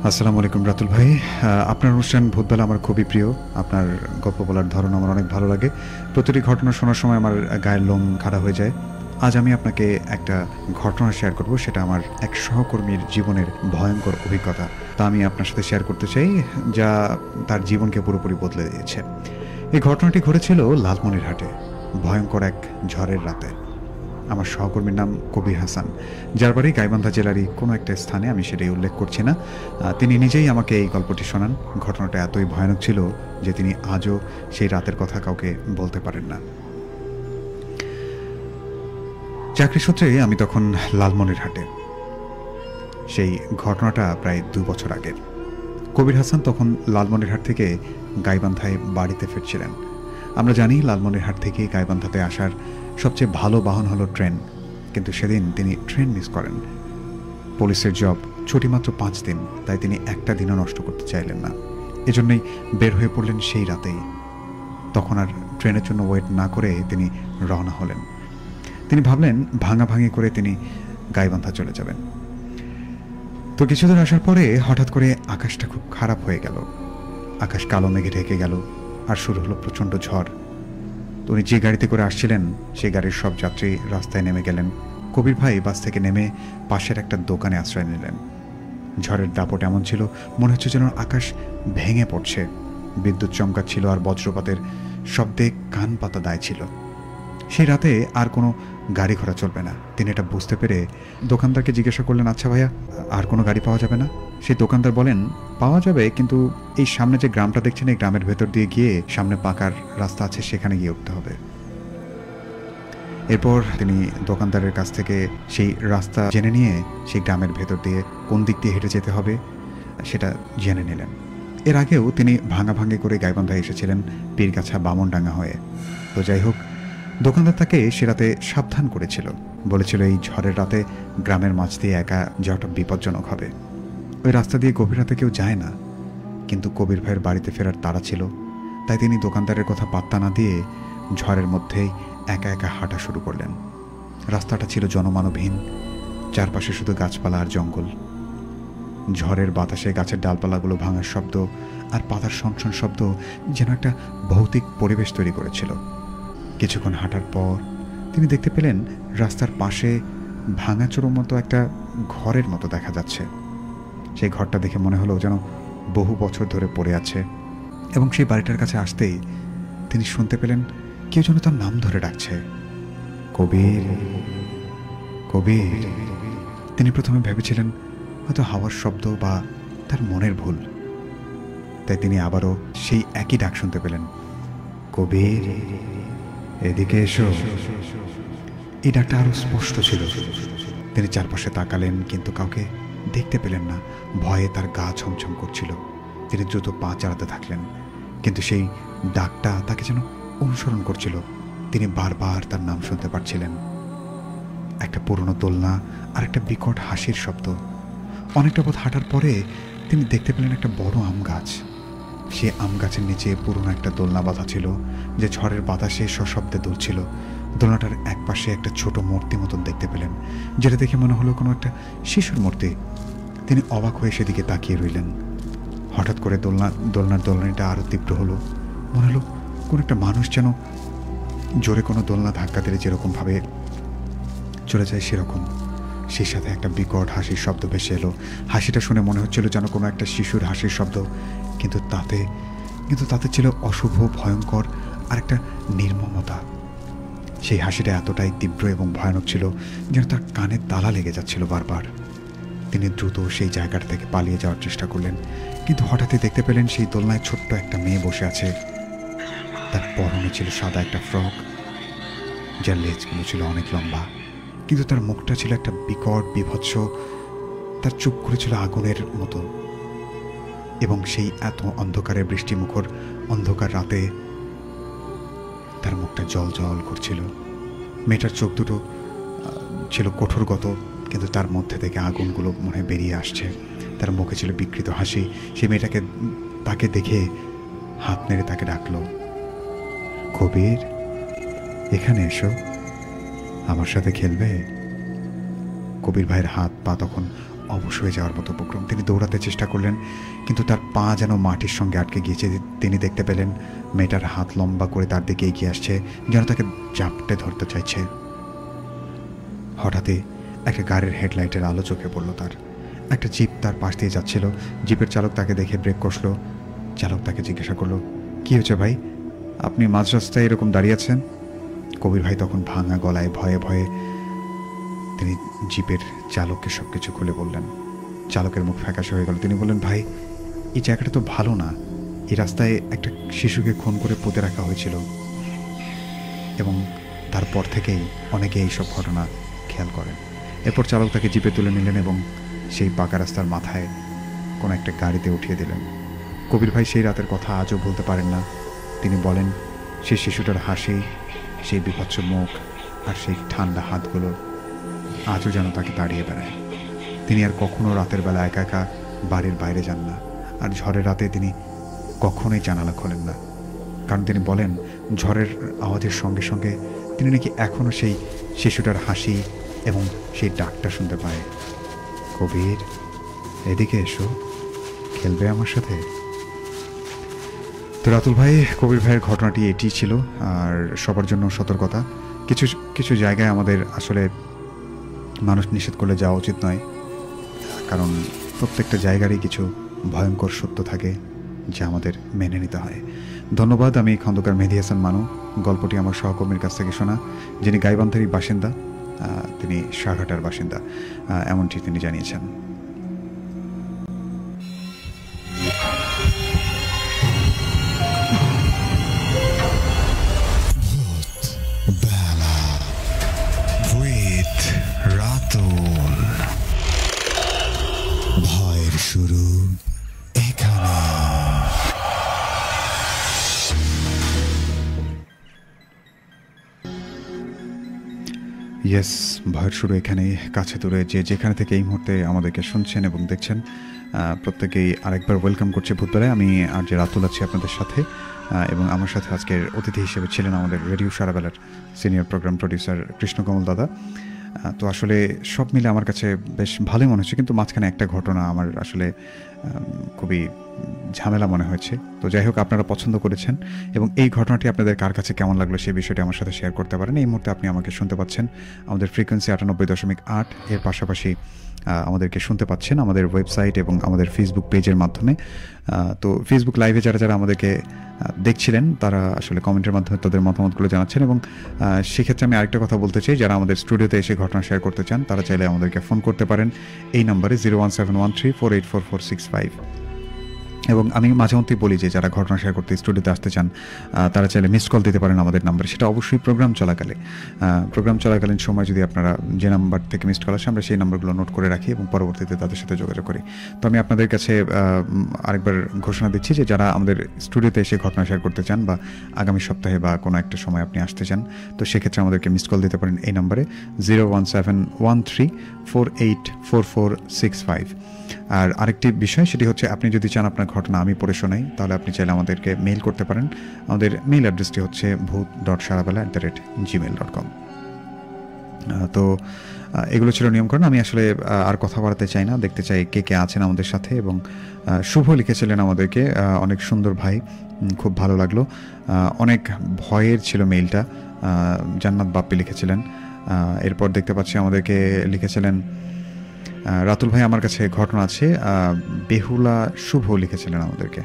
আসসালামু আলাইকুম রাতুল ভাই, আপনার অনুষ্ঠান ভূতবেলা আমার খুবই প্রিয়। আপনার গল্প বলার ধরন আমার অনেক ভালো লাগে। প্রতিটি ঘটনা শোনার সময় আমার গায়ের লোম খাড়া হয়ে যায়। আজ আমি আপনাকে একটা ঘটনা শেয়ার করব, সেটা আমার এক সহকর্মীর জীবনের ভয়ঙ্কর অভিজ্ঞতা। তা আমি আপনার সাথে শেয়ার করতে চাই, যা তার জীবনকে পুরোপুরি বদলে দিয়েছে। এই ঘটনাটি ঘটেছিল লালমনিরহাটে ভয়ঙ্কর এক ঝড়ের রাতে। আমার সহকর্মীর নাম কবির হাসান, যার বাড়ি গাইবান্ধা জেলারই কোনো একটা স্থানে, আমি সেটাই উল্লেখ করছি না। তিনি নিজেই আমাকে এই গল্পটি শোনান। ঘটনাটা এতই ভয়ানক ছিল যে তিনি আজও সেই রাতের কথা কাউকে বলতে পারেন না। চাকরি সূত্রে আমি তখন লালমনিরহাটে। সেই ঘটনাটা প্রায় 2 বছর আগের। কবির হাসান তখন লালমনিরহাট থেকে গাইবান্ধায় বাড়িতে ফিরছিলেন। আমরা জানি লালমনিরহাট থেকে গাইবান্ধাতে আসার সবচেয়ে ভালো বাহন হলো ট্রেন, কিন্তু সেদিন তিনি ট্রেন মিস করেন। পুলিশের জব, ছুটি মাত্র 5 দিন, তাই তিনি একটা দিনও নষ্ট করতে চাইলেন না। এজন্যই বের হয়ে পড়লেন সেই রাতেই। তখন আর ট্রেনের জন্য ওয়েট না করে তিনি রওনা হলেন। তিনি ভাবলেন ভাঙাভাঙি করে তিনি গাইবান্ধা চলে যাবেন। তো কিছুদূর আসার পরে হঠাৎ করে আকাশটা খুব খারাপ হয়ে গেল। আকাশ কালো মেঘে ঢেকে গেল আর শুরু হলো প্রচণ্ড ঝড়। তো উনি যে গাড়িতে করে আসছিলেন সেই গাড়ির সব যাত্রী রাস্তায় নেমে গেলেন। কবির ভাই বাস থেকে নেমে পাশের একটা দোকানে আশ্রয় নিলেন। ঝড়ের দাপট এমন ছিল, মনে হচ্ছে যেন আকাশ ভেঙে পড়ছে। বিদ্যুৎ চমকাচ্ছিল আর বজ্রপাতের শব্দে কান পাতা দায় ছিল। সেই রাতে আর কোনো গাড়ি ঘোড়া চলবে না। তিনি এটা বুঝতে পেরে দোকানদারকে জিজ্ঞাসা করলেন, আচ্ছা ভাইয়া, আর কোনো গাড়ি পাওয়া যাবে না? সেই দোকানদার বলেন, পাওয়া যাবে, কিন্তু এই সামনে যে গ্রামটা দেখছেন এই গ্রামের ভেতর দিয়ে গিয়ে সামনে পাকার রাস্তা আছে, সেখানে গিয়ে উঠতে হবে। এরপর তিনি দোকানদারের কাছ থেকে সেই রাস্তা জেনে নিয়ে সেই গ্রামের ভেতর দিয়ে কোন দিক দিয়ে হেঁটে যেতে হবে সেটা জেনে নিলেন। এর আগেও তিনি ভাঙাভাঙি করে গাইবান্ধা এসেছিলেন পীরগাছা বামনডাঙ্গা হয়ে। তো যাই হোক, দোকানদার তাকে সে রাতে সাবধান করেছিল, বলেছিল এই ঝড়ের রাতে গ্রামের মাঝ দিয়ে একা যাওয়াটা বিপজ্জনক হবে। ওই রাস্তা দিয়ে গভীর রাতে কেউ যায় না। কিন্তু কবির ভাইয়ের বাড়িতে ফেরার তাড়া ছিল, তাই তিনি দোকানদারের কথা পাত্তা না দিয়ে ঝড়ের মধ্যেই একা একা হাঁটা শুরু করলেন। রাস্তাটা ছিল জনমানবহীন, চারপাশে শুধু গাছপালা আর জঙ্গল। ঝড়ের বাতাসে গাছের ডালপালাগুলো ভাঙার শব্দ আর পাতার সনসন শব্দ যেন একটা ভৌতিক পরিবেশ তৈরি করেছিল। কিছুক্ষণ হাঁটার পর তিনি দেখতে পেলেন রাস্তার পাশে ভাঙাচোর মতো একটা ঘরের মতো দেখা যাচ্ছে। সেই ঘরটা দেখে মনে হলো যেন বহু বছর ধরে পড়ে আছে। এবং সেই বাড়িটার কাছে আসতেই তিনি শুনতে পেলেন কেউ যেন তার নাম ধরে ডাকছে, কবির, কবির। তিনি প্রথমে ভেবেছিলেন হয়তো হাওয়ার শব্দ বা তার মনের ভুল। তাই তিনি আবারও সেই একই ডাক শুনতে পেলেন, কবির, এদিকে এসো। এই ডাকটা আরো স্পষ্ট ছিল। তিনি চারপাশে তাকালেন, কিন্তু কাউকে দেখতে পেলেন না। ভয়ে তার গা ছমছম করছিল। তিনি দ্রুত পা চালাতে থাকলেন, কিন্তু সেই ডাকটা তাকে যেন অনুসরণ করছিল। তিনি বারবার তার নাম শুনতে পাচ্ছিলেন। একটা পুরনো দোলনা আর একটা বিকট হাসির শব্দ। অনেকটা পথ হাঁটার পরে তিনি দেখতে পেলেন একটা বড় আম গাছ। সে আম গাছের নিচে পুরনো একটা দোলনা বাঁধা ছিল, যে ঝড়ের বাতাসে সশব্দে দুলছিল। দোলনাটার একপাশে একটা ছোট মূর্তি মতন দেখতে পেলেন, যেটা দেখে মনে হলো কোনো একটা শিশুর মূর্তি। তিনি অবাক হয়ে সেদিকে তাকিয়ে রইলেন। হঠাৎ করে দোলনার দোলনাটা আরও তীব্র হলো। মনে হলো কোনো একটা মানুষ যেন জোরে কোনো দোলনা ধাক্কা দিলে যেরকমভাবে চলে যায় সেরকম। সেই সাথে একটা বিকট হাসির শব্দ ভেসে এলো। হাসিটা শুনে মনে হচ্ছিল যেন কোনো একটা শিশুর হাসির শব্দ, কিন্তু তাতে ছিল অশুভ, ভয়ঙ্কর আর একটা নির্মমতা। সেই হাসিটা এতটাই তীব্র এবং ভয়ানক ছিল যেন তার কানে তালা লেগে যাচ্ছিল বারবার। তিনি দ্রুত সেই জায়গাটা থেকে পালিয়ে যাওয়ার চেষ্টা করলেন, কিন্তু হঠাৎই দেখতে পেলেন সেই দোলনায় ছোট্ট একটা মেয়ে বসে আছে। তার পরনে ছিল সাদা একটা ফ্রক, যার লেজগুলো ছিল অনেক লম্বা, কিন্তু তার মুখটা ছিল একটা বিকট, বিভৎস। তার চোখগুলো ছিল আগুনের মতো। এবং সেই এত অন্ধকারে, বৃষ্টিমুখর অন্ধকার রাতে তার মুখটা জল জল করছিল। মেয়েটার চোখ দুটো ছিল কঠোরগত, কিন্তু তার মধ্যে থেকে আগুনগুলো মনে বেরিয়ে আসছে। তার মুখে ছিল বিকৃত হাসি। সেই মেয়েটাকে তাকে দেখে হাত নেড়ে তাকে ডাকলো, কবির, এখানে এসো, আমার সাথে খেলবে? কবির ভাইয়ের হাত পা তখন অবশ হয়ে যাওয়ার মতো উপক্রম। তিনি দৌড়াতে চেষ্টা করলেন, কিন্তু তার পা যেন মাটির সঙ্গে আটকে গিয়েছে। তিনি দেখতে পেলেন মেয়েটার হাত লম্বা করে তার দিকে এগিয়ে আসছে, যেন তাকে জাপটে ধরতে চাইছে। হঠাৎই একটা গাড়ির হেডলাইটের আলো চোখে পড়ল তার। একটা জিপ তার পাশ দিয়ে যাচ্ছিল। জিপের চালক তাকে দেখে ব্রেক কষল। চালক তাকে জিজ্ঞাসা করলো, কি হয়েছে ভাই, আপনি মাঝ রাস্তায় এরকম দাঁড়িয়ে আছেন? কবির ভাই তখন ভাঙা গলায় ভয়ে ভয়ে তিনি জিপের চালককে সব কিছু খুলে বললেন। চালকের মুখ ফ্যাকাশে হয়ে গেল। তিনি বললেন, ভাই, এই জায়গাটা তো ভালো না। এই রাস্তায় একটা শিশুকে খুন করে পুঁতে রাখা হয়েছিল, এবং তারপর থেকেই অনেকে এইসব ঘটনা খেয়াল করেন। এরপর চালক তাকে জিপে তুলে নিলেন এবং সেই পাকা রাস্তার মাথায় কোনো একটা গাড়িতে উঠিয়ে দিলেন। কবির ভাই সেই রাতের কথা আজও বলতে পারেন না। তিনি বলেন, সেই শিশুটার হাসি, সেই বিভৎস মুখ আর সেই ঠান্ডা হাতগুলো আজও যেন তাকে তাড়িয়ে বেড়ায়। তিনি আর কখনো রাতের বেলা একা একা বাড়ির বাইরে যান না, আর ঝড়ের রাতে তিনি কখনোই জানালা খোলেন না। কারণ তিনি বলেন, ঝড়ের আওয়াজের সঙ্গে সঙ্গে তিনি নাকি এখনও সেই শিশুটার হাসি এবং সেই ডাকটা শুনতে পায়, কবির, এদিকে এসো, খেলবে আমার সাথে? তো রাতুল ভাই, কবির ভাইয়ের ঘটনাটি এটি ছিল। আর সবার জন্য সতর্কতা, কিছু কিছু জায়গায় আমাদের আসলে মানুষ নিষেধ করলে যাওয়া উচিত নয়, কারণ প্রত্যেকটা জায়গারই কিছু ভয়ঙ্কর সত্য থাকে যা আমাদের মেনে নিতে হয়। ধন্যবাদ। আমি খন্দকার মেহেদী হাসান মানু। গল্পটি আমার সহকর্মীর কাছ থেকে শোনা, যিনি গাইবান্ধারই বাসিন্দা, তিনি সাঘাটার বাসিন্দা, এমনটি তিনি জানিয়েছেন। বেলা উইথ রাতুল। ভয়ের শুরু এখানে। ইয়েস, ভয়ের শুরু এখানেই। কাছে দূরে যে যেখানে থেকে এই মুহূর্তে আমাদেরকে শুনছেন এবং দেখছেন, প্রত্যেকেই আরেকবার ওয়েলকাম করছে ভূতবেলায়। আমি আর যে রাতুল আছি আপনাদের সাথে, এবং আমার সাথে আজকের অতিথি হিসেবে ছিলেন আমাদের রেডিও সারাবেলার সিনিয়র প্রোগ্রাম প্রডিউসার কৃষ্ণকমল দাদা। তো আসলে সব মিলে আমার কাছে বেশ ভালোই মনে হচ্ছে, কিন্তু মাঝখানে একটা ঘটনা আমার আসলে খুবই ঝামেলা মনে হয়েছে। তো যাই হোক, আপনারা পছন্দ করেছেন এবং এই ঘটনাটি আপনাদের কার কাছে কেমন লাগলো সেই বিষয়টি আমার সাথে শেয়ার করতে পারেন। এই মুহূর্তে আপনি আমাকে শুনতে পাচ্ছেন আমাদের ফ্রিকোয়েন্সি 98.8, এর পাশাপাশি আমাদেরকে শুনতে পাচ্ছেন আমাদের ওয়েবসাইট এবং আমাদের ফেসবুক পেজের মাধ্যমে। তো ফেসবুক লাইভে যারা যারা আমাদেরকে দেখছিলেন তারা আসলে কমেন্টের মাধ্যমে তাদের মতামতগুলো জানাচ্ছেন। এবং সেক্ষেত্রে আমি আরেকটা কথা বলতে চাই, যারা আমাদের স্টুডিওতে এসে ঘটনা শেয়ার করতে চান তারা চাইলে আমাদেরকে ফোন করতে পারেন এই নাম্বারে 01713484465। এবং আমি মাঝে মধ্যেই বলি যে যারা ঘটনা শেয়ার করতে স্টুডিওতে আসতে চান তারা চাইলে মিসড কল দিতে পারেন আমাদের নাম্বারে। সেটা অবশ্যই প্রোগ্রাম চলাকালীন সময় যদি আপনারা যে নাম্বার থেকে মিসড কল আসে আমরা সেই নাম্বারগুলো নোট করে রাখি এবং পরবর্তীতে তাদের সাথে যোগাযোগ করি। তো আমি আপনাদের কাছে আরেকবার ঘোষণা দিচ্ছি যে যারা আমাদের স্টুডিওতে এসে ঘটনা শেয়ার করতে চান বা আগামী সপ্তাহে বা কোনো একটা সময় আপনি আসতে চান, তো সেক্ষেত্রে আমাদেরকে মিসড কল দিতে পারেন এই নাম্বারে 01713484465। আর আরেকটি বিষয়, সেটি হচ্ছে আপনি যদি চান আপনার ঘটনা আমি পড়ে শোনাই, তাহলে আপনি চাইলে আমাদেরকে মেইল করতে পারেন। আমাদের মেইল অ্যাড্রেসটি হচ্ছে bhoot.sarabela@gmail.com। তো এগুলো ছিল নিয়মকানুন। আমি আসলে আর কথা বাড়াতে চাই না, দেখতে চাই কে কে আছেন আমাদের সাথে। এবং শুভ লিখেছিলেন আমাদেরকে, অনেক সুন্দর ভাই, খুব ভালো লাগলো। অনেক ভয়ের ছিল মেইলটা, জান্নাত বাপ্পি লিখেছিলেন। এরপর দেখতে পাচ্ছি আমাদেরকে লিখেছিলেন রাতুল ভাই, আমার কাছে ঘটনা আছে, বেহুলা শুভ লিখেছিলেন আমাদেরকে।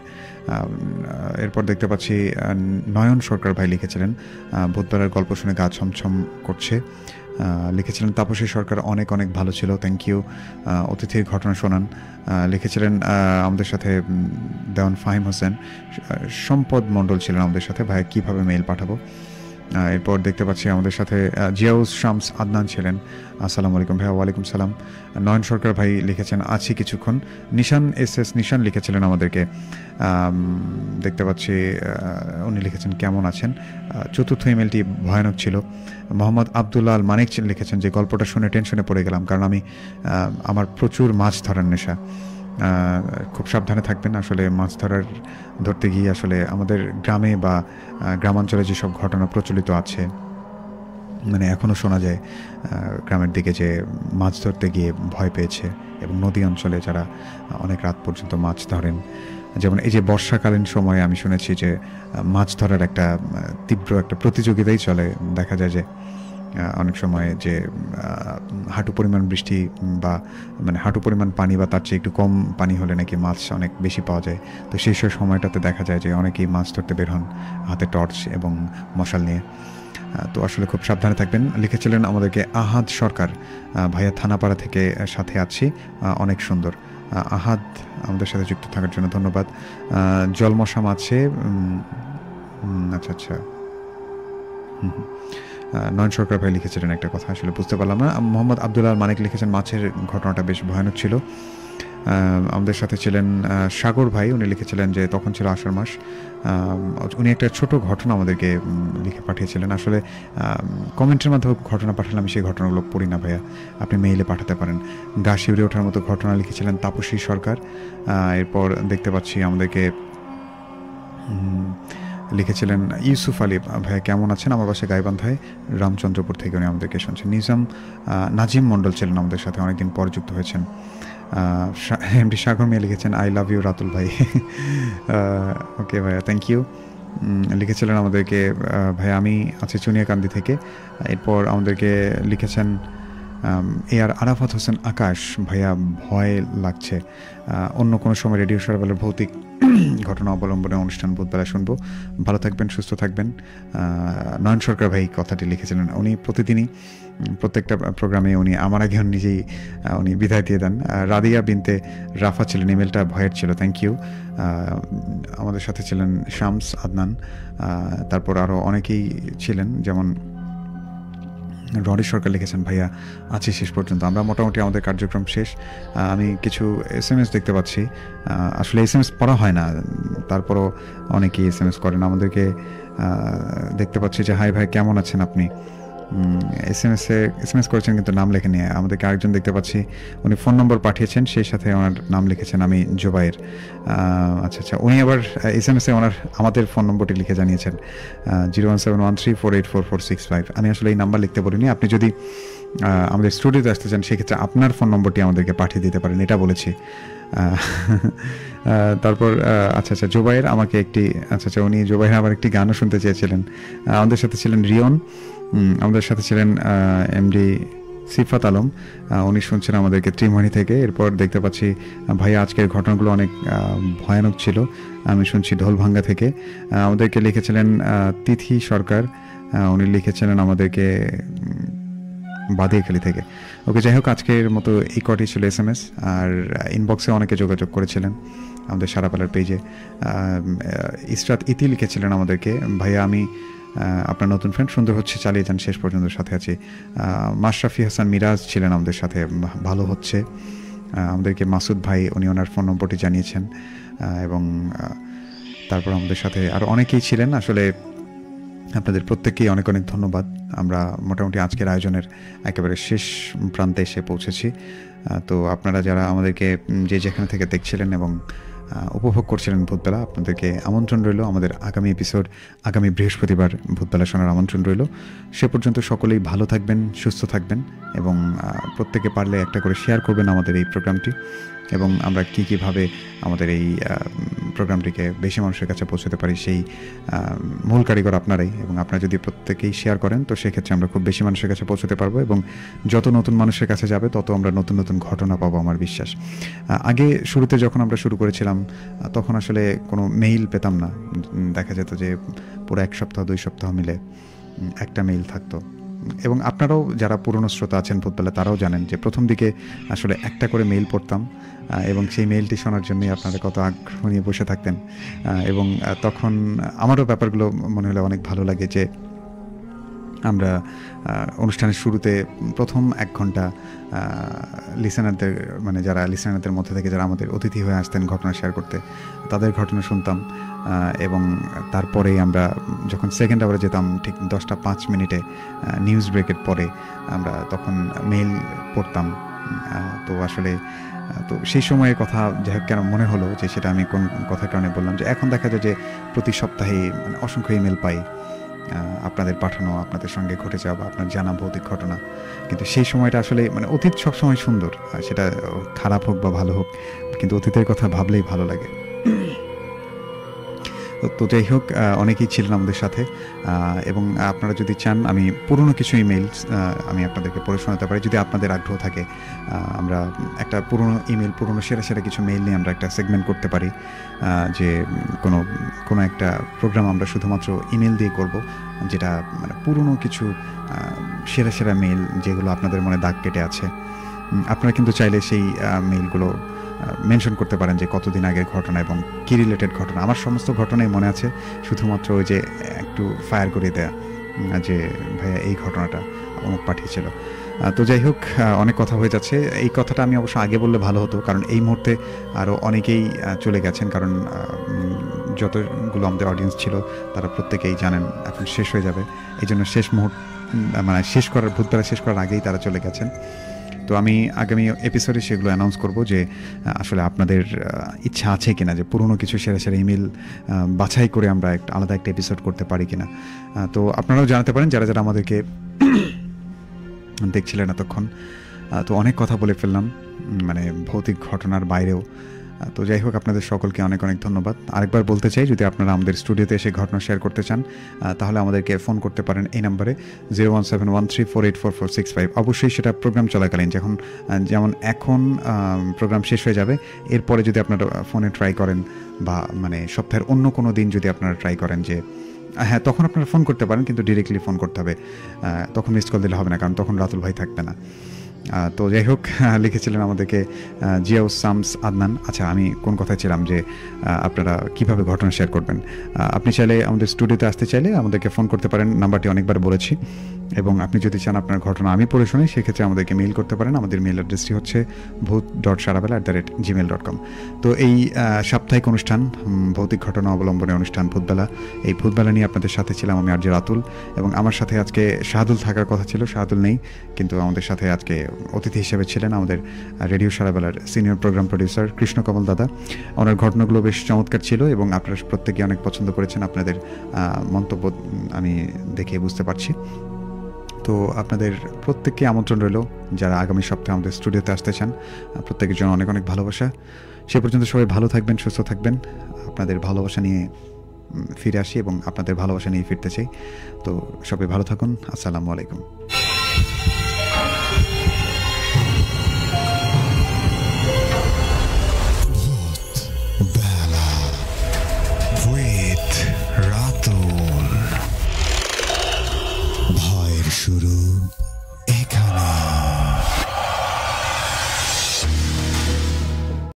এরপর দেখতে পাচ্ছি নয়ন সরকার ভাই লিখেছিলেন, ভূতবেলার গল্প শুনে গা ছমছম করছে লিখেছিলেন। তাপসী সরকার, অনেক অনেক ভালো ছিল, থ্যাংক ইউ, অতিথির ঘটনা শোনান লিখেছিলেন আমাদের সাথে। দেওয়ান ফাহিম হোসেন, সম্পদ মণ্ডল ছিলেন আমাদের সাথে, ভাই কীভাবে মেইল পাঠাবো। এরপর দেখতে পাচ্ছি আমাদের সাথে জিয়াউস শামস আদনান ছিলেন, আসসালামু আলাইকুম ভাইয়া। ওয়ালাইকুম সালাম। নয়ন সরকার ভাই লিখেছেন আছি কিছুক্ষণ। নিশান নিশান লিখেছিলেন আমাদেরকে, দেখতে পাচ্ছি উনি লিখেছেন কেমন আছেন। চতুর্থ ইমেলটি ভয়ানক ছিল। মোহাম্মদ আবদুল্লাহ আল মানিক লিখেছেন যে গল্পটা শুনে টেনশনে পড়ে গেলাম, কারণ আমার প্রচুর মাছ ধরার নেশা। খুব সাবধানে থাকবেন। আসলে মাছ ধরতে গিয়ে আসলে আমাদের গ্রামে বা গ্রামাঞ্চলে যেসব ঘটনা প্রচলিত আছে, মানে এখনও শোনা যায় গ্রামের দিকে যে মাছ ধরতে গিয়ে ভয় পেয়েছে, এবং নদী অঞ্চলে যারা অনেক রাত পর্যন্ত মাছ ধরেন, যেমন এই যে বর্ষাকালীন সময়ে আমি শুনেছি যে মাছ ধরার একটা তীব্র একটা প্রতিযোগিতাই চলে। দেখা যায় যে অনেক সময় যে হাঁটু পরিমাণ বৃষ্টি বা মানে হাঁটু পরিমাণ পানি বা তার চেয়ে একটু কম পানি হলে নাকি মাছ অনেক বেশি পাওয়া যায়। তো সেই সময়টাতে দেখা যায় যে অনেকেই মাছ ধরতে বের হন হাতে টর্চ এবং মশাল নিয়ে। তো আসলে খুব সাবধানে থাকবেন। লিখেছিলেন আমাদেরকে আহাদ সরকার, ভাইয়া থানাপাড়া থেকে সাথে আছি, অনেক সুন্দর। আহাদ, আমাদের সাথে যুক্ত থাকার জন্য ধন্যবাদ। জলমশা আছে, আচ্ছা আচ্ছা, নয়ন সরকার ভাই লিখেছিলেন একটা কথা, আসলে বুঝতে পারলাম না। মোহাম্মদ আবদুল্লাহ মানিক লিখেছেন মাছের ঘটনাটা বেশ ভয়ানক ছিল। আমাদের সাথে ছিলেন সাগর ভাই, উনি লিখেছিলেন যে তখন ছিল আষাঢ় মাস। উনি একটা ছোট ঘটনা আমাদেরকে লিখে পাঠিয়েছিলেন। আসলে কমেন্টের মাধ্যমে ঘটনা পাঠালে আমি সেই ঘটনাগুলো পড়ি না ভাইয়া, আপনি মেইলে পাঠাতে পারেন। গা শিউরে ওঠার মতো ঘটনা লিখেছিলেন তাপসী সরকার। এরপর দেখতে পাচ্ছি আমাদেরকে লিখেছিলেন ইউসুফ আলী, ভাইয়া কেমন আছেন, আমার বাসায় গাইবান্ধায়, রামচন্দ্রপুর থেকে উনি আমাদেরকে শুনছেন। নাজিম মণ্ডল ছিলেন আমাদের সাথে, অনেকদিন পর যুক্ত হয়েছেন। এমডি সাগর মিয়া লিখেছেন আই লাভ ইউ রাতুল ভাই। ওকে ভাইয়া, থ্যাংক ইউ। লিখেছিলেন আমাদেরকে ভাইয়া আমি আছি চুনিয়াকান্দি থেকে। এরপর আমাদেরকে লিখেছেন আর আরাফাত হোসেন আকাশ, ভাইয়া ভয় লাগছে, অন্য কোনো সময় রেডিও সারাবেলার ভৌতিক ঘটনা অবলম্বনে অনুষ্ঠান বুধবেলা শুনবো। ভালো থাকবেন, সুস্থ থাকবেন। নয়ন সরকার ভাই কথাটি লিখেছিলেন, উনি প্রতিদিনই প্রত্যেকটা প্রোগ্রামে উনি আমার আগে নিজেই উনি বিদায় দিয়ে দেন। রাদিয়া বিনতে রাফা ছিলেন, ইমেলটা ভয়ের ছিল, থ্যাংক ইউ। আমাদের সাথে ছিলেন শামস, আদনান, তারপর আরও অনেকেই ছিলেন, যেমন রনি সরকার লিখেছেন, ভাইয়া আছি শেষ পর্যন্ত। আমরা মোটামুটি আমাদের কার্যক্রম শেষ। আমি কিছু SMS দেখতে পাচ্ছি, আসলে SMS পড়া হয় না, তারপরও অনেকেই SMS করেন আমাদেরকে। দেখতে পাচ্ছি যে হাই ভাই কেমন আছেন আপনি, SMS করেছেন কিন্তু নাম লেখেনি। আমাদেরকে আরেকজন দেখতে পাচ্ছি, উনি ফোন নম্বর পাঠিয়েছেন, সেই সাথে ওনার নাম লিখেছেন আমি জোবাইর। আচ্ছা, উনি আবার SMS-এ আমাদের ফোন নম্বরটি লিখে জানিয়েছেন 01713484465। আমি আসলে এই নাম্বার লিখতে বলিনি, আপনি যদি আমাদের স্টুডিওতে আসতে চান সেক্ষেত্রে আপনার ফোন নম্বরটি আমাদেরকে পাঠিয়ে দিতে পারেন, এটা বলেছি। তারপর আচ্ছা জোবাইর আমাকে একটি উনি জোবাইর আবার একটি গানও শুনতে চেয়েছিলেন। আমাদের সাথে ছিলেন রিয়ন, আমাদের সাথে ছিলেন MD সিফাত আলম, উনি শুনছেন আমাদেরকে ত্রিমণি থেকে। এরপর দেখতে পাচ্ছি ভাইয়া আজকের ঘটনাগুলো অনেক ভয়ানক ছিল, আমি শুনছি ঢোলভাঙ্গা থেকে। আমাদেরকে লিখেছিলেন তিথি সরকার, উনি লিখেছিলেন আমাদেরকে বাদিয়াখালী থেকে। ওকে, যাই হোক, আজকের মতো এই কটি ছিল SMS। আর ইনবক্সে অনেকে যোগাযোগ করেছিলেন আমাদের সারাপালার পেজে। ইসরাত ইতি লিখেছিলেন আমাদেরকে, ভাইয়া আমি আপনার নতুন ফ্রেন্ড, সুন্দর হচ্ছে, চালিয়ে যান, শেষ পর্যন্ত সাথে আছি। মাশরাফি হাসান মিরাজ ছিলেন আমাদের সাথে, ভালো হচ্ছে। আমাদেরকে মাসুদ ভাই, উনি ওনার ফোন নম্বরটি জানিয়েছেন। এবং তারপর আমাদের সাথে আরও অনেকেই ছিলেন। আসলে আপনাদের প্রত্যেককেই অনেক অনেক ধন্যবাদ। আমরা মোটামুটি আজকের আয়োজনের একেবারে শেষ প্রান্তে এসে পৌঁছেছি। তো আপনারা যারা আমাদেরকে যে যেখানে থেকে দেখছিলেন এবং উপভোগ করছিলেন ভূতবেলা, আপনাদেরকে আমন্ত্রণ রইল আমাদের আগামী এপিসোড আগামী বৃহস্পতিবার ভূতবেলা শোনার আমন্ত্রণ রইল। সে পর্যন্ত সকলেই ভালো থাকবেন, সুস্থ থাকবেন এবং প্রত্যেকে পারলে একটা করে শেয়ার করবেন আমাদের এই প্রোগ্রামটি, এবং আমরা কীভাবে আমাদের এই প্রোগ্রামটিকে বেশি মানুষের কাছে পৌঁছতে পারি সেই মূল কারিগর আপনারাই। এবং আপনারা যদি প্রত্যেকেই শেয়ার করেন তো সেক্ষেত্রে আমরা খুব বেশি মানুষের কাছে পৌঁছতে পারবো, এবং যত নতুন মানুষের কাছে যাবে তত আমরা নতুন নতুন ঘটনা পাবো, আমার বিশ্বাস। আগে শুরুতে যখন আমরা শুরু করেছিলাম তখন আসলে কোনো মেইল পেতাম না, দেখা যেত যে পুরো 1 সপ্তাহ 2 সপ্তাহ মিলে একটা মেইল থাকতো। এবং আপনারাও যারা পুরনো শ্রোতা আছেন ভূতবেলা তারাও জানেন যে প্রথম দিকে আসলে একটা করে মেইল পড়তাম, এবং সেই মেইলটি শোনার জন্যই আপনারা কত আগ্রহ নিয়ে বসে থাকতেন। এবং তখন আমারও ব্যাপারগুলো মনে হলে অনেক ভালো লাগে যে আমরা অনুষ্ঠানের শুরুতে প্রথম 1 ঘন্টা লিসেনারদের, মানে যারা লিসেনারদের মধ্যে থেকে যারা আমাদের অতিথি হয়ে আসতেন ঘটনা শেয়ার করতে, তাদের ঘটনা শুনতাম। এবং তারপরেই আমরা যখন সেকেন্ড আওয়ারে যেতাম ঠিক 10টা 5 মিনিটে নিউজ ব্রেকের পরে আমরা তখন মেইল পড়তাম। তো আসলে তো সেই সময়ের কথা যাই হোক কেন মনে হলো যে সেটা আমি কোন কথার কারণে বললাম, যে এখন দেখা যায় যে প্রতি সপ্তাহে মানে অসংখ্য ইমেল পাই আপনাদের পাঠানো, আপনাদের সঙ্গে ঘটে যাওয়া বা আপনার জানা ভৌতিক ঘটনা। কিন্তু সেই সময়টা আসলে মানে অতীত সবসময় সুন্দর, সেটা খারাপ হোক বা ভালো হোক, কিন্তু অতীতের কথা ভাবলেই ভালো লাগে। তো যাই হোক, অনেকেই ছিলেন আমাদের সাথে। এবং আপনারা যদি চান আমি পুরনো কিছু ইমেল আমি আপনাদেরকে পড়ে শোনাতে পারি, যদি আপনাদের আগ্রহ থাকে। আমরা একটা পুরনো ইমেল, পুরনো সেরা কিছু মেইল নিয়ে আমরা একটা সেগমেন্ট করতে পারি, যে কোনো একটা প্রোগ্রাম আমরা শুধুমাত্র ইমেল দিয়ে করব, যেটা মানে পুরনো কিছু সেরা মেইল যেগুলো আপনাদের মনে দাগ কেটে আছে। আপনারা কিন্তু চাইলে সেই মেইলগুলো মেনশন করতে পারেন যে কতদিন আগের ঘটনা এবং কি রিলেটেড ঘটনা। আমার সমস্ত ঘটনাই মনে আছে, শুধুমাত্র ওই যে একটু ফায়ার করে দেয়া যে ভাইয়া এই ঘটনাটা অমুক পাঠিয়েছিল। তো যাই হোক, অনেক কথা হয়ে যাচ্ছে। এই কথাটা আমি অবশ্য আগে বললে ভালো হতো, কারণ এই মুহূর্তে আরও অনেকেই চলে গেছেন, কারণ যতগুলো আমাদের অডিয়েন্স ছিল তারা প্রত্যেকেই জানেন এখন শেষ হয়ে যাবে, এই জন্য মানে ভূতবেলা শেষ করার আগেই তারা চলে গেছেন। তো আমি আগামী এপিসোডে সেগুলো অ্যানাউন্স করব যে আসলে আপনাদের ইচ্ছা আছে কিনা যে পুরনো কিছু সেরা ইমেল বাছাই করে আমরা আলাদা একটা এপিসোড করতে পারি কিনা। তো আপনারাও জানাতে পারেন যারা যারা আমাদেরকে দেখছিলেন এতক্ষণ। তো অনেক কথা বলে ফেললাম, মানে ভৌতিক ঘটনার বাইরেও তো যাই হোক, আপনাদের সকলকে অনেক অনেক ধন্যবাদ। আরেকবার বলতে চাই, যদি আপনারা আমাদের স্টুডিওতে এসে ঘটনা শেয়ার করতে চান তাহলে আমাদেরকে ফোন করতে পারেন এই নাম্বারে 01713484465। অবশ্যই সেটা প্রোগ্রাম চলাকালীন, যেমন এখন প্রোগ্রাম শেষ হয়ে যাবে, এরপরে যদি আপনারা ফোনে ট্রাই করেন বা মানে সপ্তাহের অন্য কোনো দিন যদি আপনারা ট্রাই করেন যে হ্যাঁ, তখন আপনারা ফোন করতে পারেন, কিন্তু ডিরেক্টলি ফোন করতে হবে। তখন মিস কল দিলে হবে না, কারণ তখন রাতুল ভাই থাকবে না। তো যাই হোক, লিখেছিলেন আমাদেরকে জিয়াউস শামস আদনান। আচ্ছা, আমি কোন কথায় ছিলাম যে আপনারা কিভাবে ঘটনা শেয়ার করবেন। আপনি চাইলে আমাদের স্টুডিওতে আসতে চাইলে আমাদেরকে ফোন করতে পারেন, নাম্বারটি অনেকবার বলেছি। এবং আপনি যদি চান আপনার ঘটনা আমি পড়ে শুনি, সেক্ষেত্রে আমাদেরকে মেইল করতে পারেন। আমাদের মেইল অ্যাড্রেসটি হচ্ছে bhoot.sarabela@gmail.com। তো এই সাপ্তাহিক অনুষ্ঠান, ভৌতিক ঘটনা অবলম্বনে অনুষ্ঠান ভূতবেলা, এই ভূতবেলা নিয়ে আপনাদের সাথে ছিলাম আমি আরজে রাতুল, এবং আমার সাথে আজকে শাহাদুল থাকার কথা ছিল, শাহাদুল নেই, কিন্তু আমাদের সাথে আজকে অতিথি হিসেবে ছিলেন আমাদের রেডিও সারাবেলার সিনিয়র প্রোগ্রাম প্রডিউসার কৃষ্ণকমল দাদা। ওনার ঘটনাগুলো বেশ চমৎকার ছিল এবং আপনারা প্রত্যেকে অনেক পছন্দ করেছেন। আপনাদের মন্তব্য আমি দেখে বুঝতে পারছি। তো আপনাদের প্রত্যেককে আমন্ত্রণ রইল, যারা আগামী সপ্তাহে আমাদের স্টুডিওতে আসতে চান। প্রত্যেকের জন্য অনেক অনেক ভালোবাসা। সে পর্যন্ত সবাই ভালো থাকবেন, সুস্থ থাকবেন। আপনাদের ভালোবাসা নিয়ে ফিরে আসি এবং আপনাদের ভালোবাসা নিয়ে ফিরতে চাই। তো সবাই ভালো থাকুন। আসসালামু আলাইকুম।